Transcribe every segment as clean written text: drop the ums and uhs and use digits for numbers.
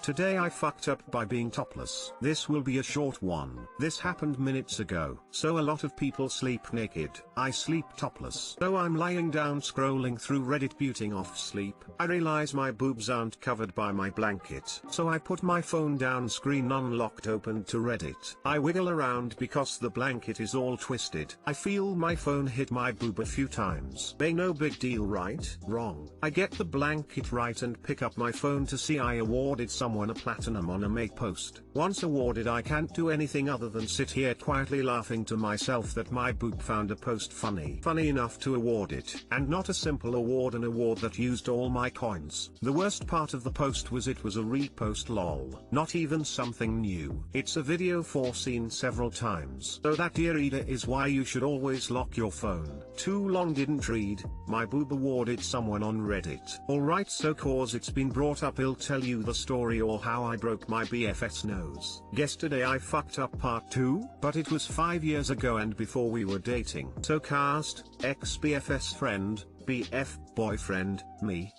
Today I fucked up by being topless. This will be a short one. This happened minutes ago. So a lot of people sleep naked. I sleep topless. So I'm lying down scrolling through Reddit booting off sleep. I realize my boobs aren't covered by my blanket. So I put my phone down, screen unlocked, opened to Reddit. I wiggle around because the blanket is all twisted. I feel my phone hit my boob a few times. No big deal, right? Wrong. I get the blanket right and pick up my phone to see I awarded someone a platinum on a Make post. Once awarded, I can't do anything other than sit here quietly laughing to myself that my boob found a post funny enough to award it. And not a simple award, an award that used all my coins. The worst part of the post was it was a repost, lol. Not even something new. It's a video foreseen several times. So that, dear reader, is why you should always lock your phone. Too long didn't read. My boob awarded someone on Reddit. Alright, so cause it's been brought up, I'll tell you the story or how I broke my BFF's nose. Guess today I fucked up part 2, but it was 5 years ago and before we were dating. So cast, ex-BFF's friend, BF, boyfriend, me.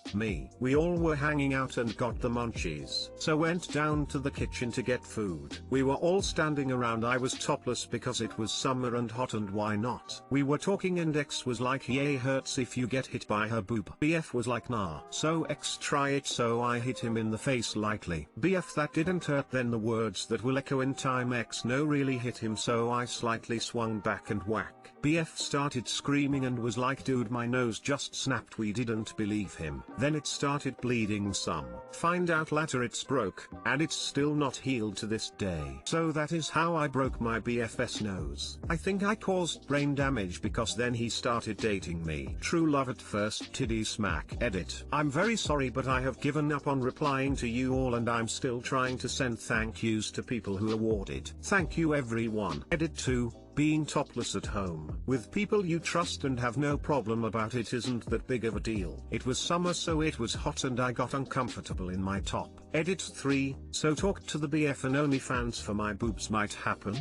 We all were hanging out and got the munchies. So went down to the kitchen to get food. We were all standing around. I was topless because it was summer and hot, and why not? We were talking and X was like, yay, hurts if you get hit by her boob. BF was like, nah. So X, try it. So I hit him in the face lightly. BF, that didn't hurt. Then the words that will echo in time, X, no, really hit him. So I slightly swung back and whack. BF started screaming and was like, dude, my nose just snapped. We didn't believe him. Then it started bleeding some. Find out later it's broke, and it's still not healed to this day. So that is how I broke my BFF's nose. I think I caused brain damage because then he started dating me. True love at first titty smack. Edit. I'm very sorry, but I have given up on replying to you all, and I'm still trying to send thank yous to people who awarded. Thank you everyone. Edit 2. Being topless at home with people you trust and have no problem about it isn't that big of a deal. It was summer, so it was hot and I got uncomfortable in my top. Edit 3. So talk to the BF and OnlyFans for my boobs might happen.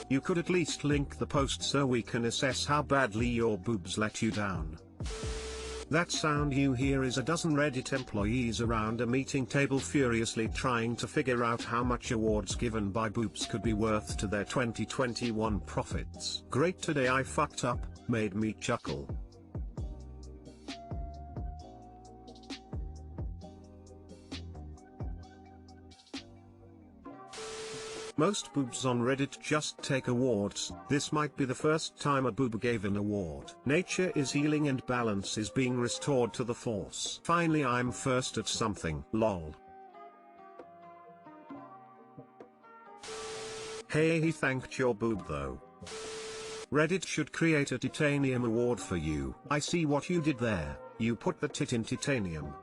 You could at least link the post so we can assess how badly your boobs let you down. That sound you hear is a dozen Reddit employees around a meeting table furiously trying to figure out how much awards given by boobs could be worth to their 2021 profits. Great, today I fucked up, made me chuckle. Most boobs on Reddit just take awards. This might be the first time a boob gave an award. Nature is healing and balance is being restored to the force. Finally, I'm first at something. Lol. Hey, he thanked your boob though. Reddit should create a titanium award for you. I see what you did there. You put the tit in titanium.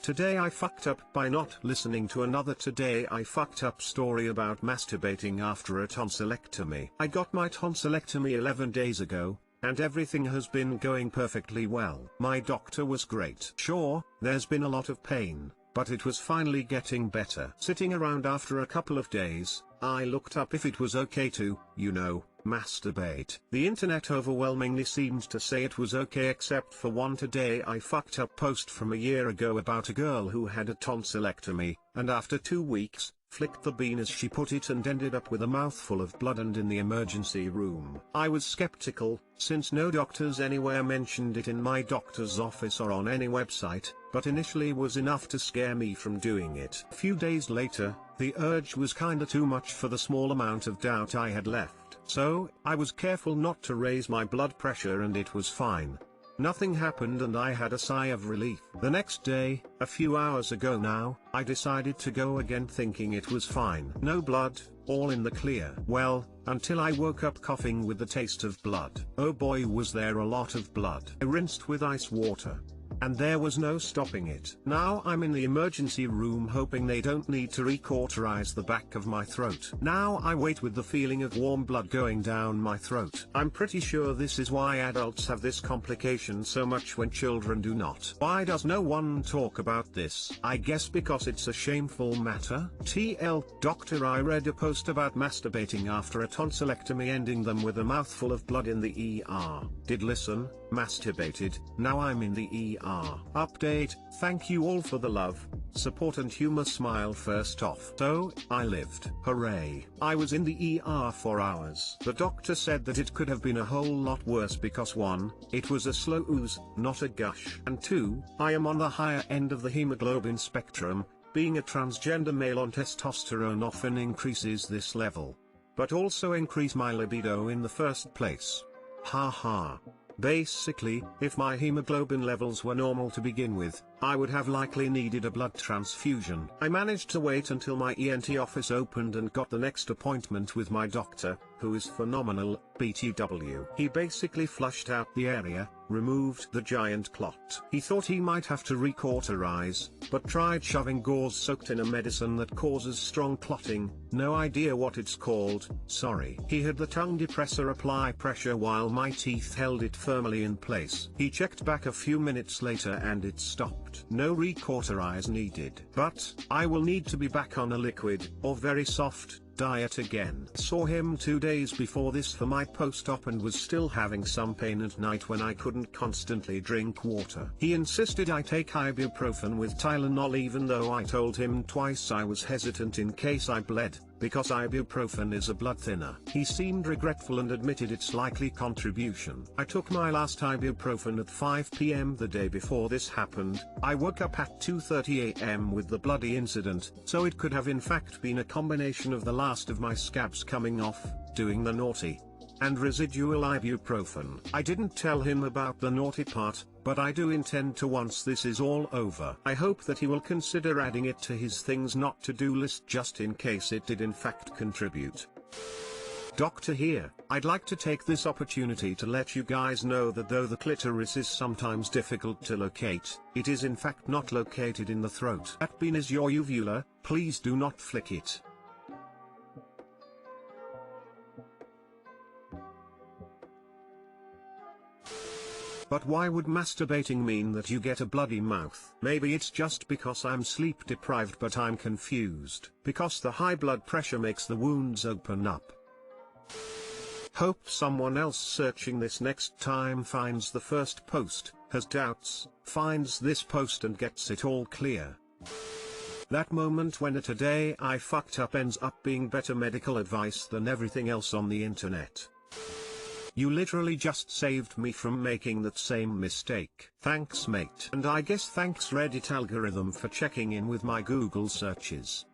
Today I fucked up by not listening to another Today I fucked up story about masturbating after a tonsillectomy. I got my tonsillectomy 11 days ago, and everything has been going perfectly well. My doctor was great. Sure, there's been a lot of pain, but it was finally getting better. Sitting around after a couple of days, I looked up if it was okay to, masturbate. The internet overwhelmingly seemed to say it was okay except for one Today I fucked up post from a year ago about a girl who had a tonsillectomy, and after 2 weeks, flicked the bean as she put it and ended up with a mouthful of blood and in the emergency room. I was skeptical, since no doctors anywhere mentioned it in my doctor's office or on any website, but initially was enough to scare me from doing it. A few days later, the urge was kinda too much for the small amount of doubt I had left. So, I was careful not to raise my blood pressure and it was fine. Nothing happened and I had a sigh of relief. The next day, a few hours ago now, I decided to go again thinking it was fine. No blood, all in the clear. Well, until I woke up coughing with the taste of blood. Oh boy, was there a lot of blood. I rinsed with ice water. And there was no stopping it. Now I'm in the emergency room hoping they don't need to recauterize the back of my throat. Now I wait with the feeling of warm blood going down my throat. I'm pretty sure this is why adults have this complication so much when children do not. Why does no one talk about this? I guess because it's a shameful matter. TL Doctor, I read a post about masturbating after a tonsillectomy ending them with a mouthful of blood in the ER. Did listen, masturbated, now I'm in the ER. Update, thank you all for the love, support and humor. Smile. First off, so, I lived. Hooray. I was in the ER for hours. The doctor said that it could have been a whole lot worse because 1, it was a slow ooze, not a gush. And 2, I am on the higher end of the hemoglobin spectrum. Being a transgender male on testosterone often increases this level. But also increase my libido in the first place. Haha. Basically, if my hemoglobin levels were normal to begin with, I would have likely needed a blood transfusion. I managed to wait until my ENT office opened and got the next appointment with my doctor, who is phenomenal, BTW. He basically flushed out the area, removed the giant clot. He thought he might have to recauterize, but tried shoving gauze soaked in a medicine that causes strong clotting. No idea what it's called, sorry. He had the tongue depressor apply pressure while my teeth held it firmly in place. He checked back a few minutes later and it stopped. No recauterize needed. But, I will need to be back on a liquid, or very soft, diet again. Saw him 2 days before this for my post-op and was still having some pain at night when I couldn't constantly drink water. He insisted I take ibuprofen with Tylenol even though I told him twice I was hesitant in case I bled, because ibuprofen is a blood thinner. He seemed regretful and admitted its likely contribution. I took my last ibuprofen at 5 PM the day before this happened. I woke up at 2:30 AM with the bloody incident, so it could have in fact been a combination of the last of my scabs coming off, doing the naughty, and residual ibuprofen. I didn't tell him about the naughty part, but I do intend to once this is all over. I hope that he will consider adding it to his things not to do list just in case it did in fact contribute. Doctor here, I'd like to take this opportunity to let you guys know that though the clitoris is sometimes difficult to locate, it is in fact not located in the throat. That bean is your uvula, please do not flick it. But why would masturbating mean that you get a bloody mouth? Maybe it's just because I'm sleep deprived, but I'm confused. Because the high blood pressure makes the wounds open up. Hope someone else searching this next time finds the first post, has doubts, finds this post and gets it all clear. That moment when a "today I fucked up" ends up being better medical advice than everything else on the internet. You literally just saved me from making that same mistake. Thanks mate. And I guess thanks Reddit algorithm for checking in with my Google searches.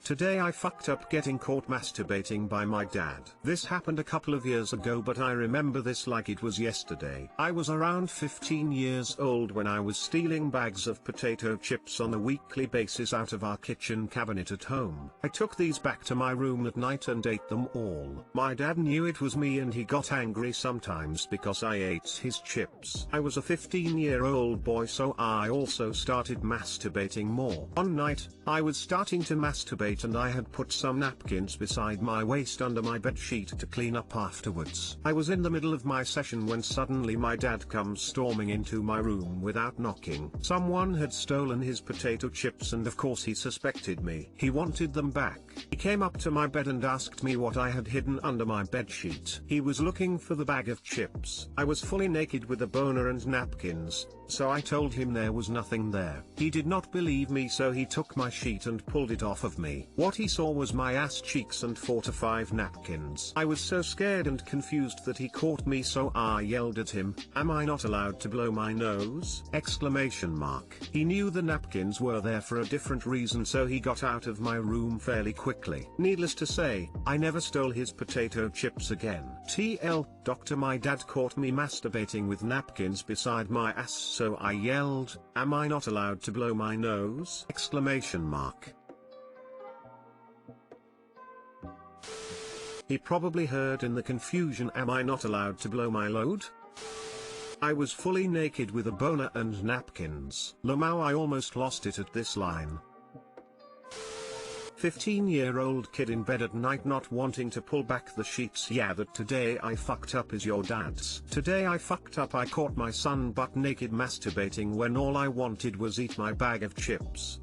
Today I fucked up getting caught masturbating by my dad. This happened a couple of years ago, but I remember this like it was yesterday. I was around 15 years old when I was stealing bags of potato chips on a weekly basis out of our kitchen cabinet at home. I took these back to my room at night and ate them all. My dad knew it was me and he got angry sometimes because I ate his chips. I was a 15-year-old boy, so I also started masturbating more. One night, I was starting to masturbate and I had put some napkins beside my waist under my bedsheet to clean up afterwards. I was in the middle of my session when suddenly my dad comes storming into my room without knocking. Someone had stolen his potato chips and of course he suspected me. He wanted them back. He came up to my bed and asked me what I had hidden under my bedsheet. He was looking for the bag of chips. I was fully naked with a boner and napkins, so I told him there was nothing there. He did not believe me, so he took my sheet and pulled it off of me. What he saw was my ass cheeks and 4 to 5 napkins. I was so scared and confused that he caught me, so I yelled at him, "Am I not allowed to blow my nose?" Exclamation mark. He knew the napkins were there for a different reason, so he got out of my room fairly quickly. Needless to say, I never stole his potato chips again. TL, Doctor, my dad caught me masturbating with napkins beside my ass, so I yelled, "Am I not allowed to blow my nose?" Exclamation mark. He probably heard in the confusion, "Am I not allowed to blow my load?" I was fully naked with a boner and napkins. Lamau, I almost lost it at this line. 15-year-old kid in bed at night not wanting to pull back the sheets. Yeah, that "today I fucked up" is your dad's. Today I fucked up. I caught my son butt naked masturbating when all I wanted was eat my bag of chips.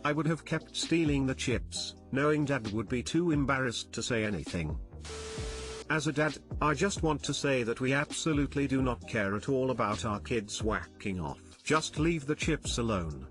I would have kept stealing the chips, knowing dad would be too embarrassed to say anything. As a dad, I just want to say that we absolutely do not care at all about our kids whacking off. Just leave the chips alone.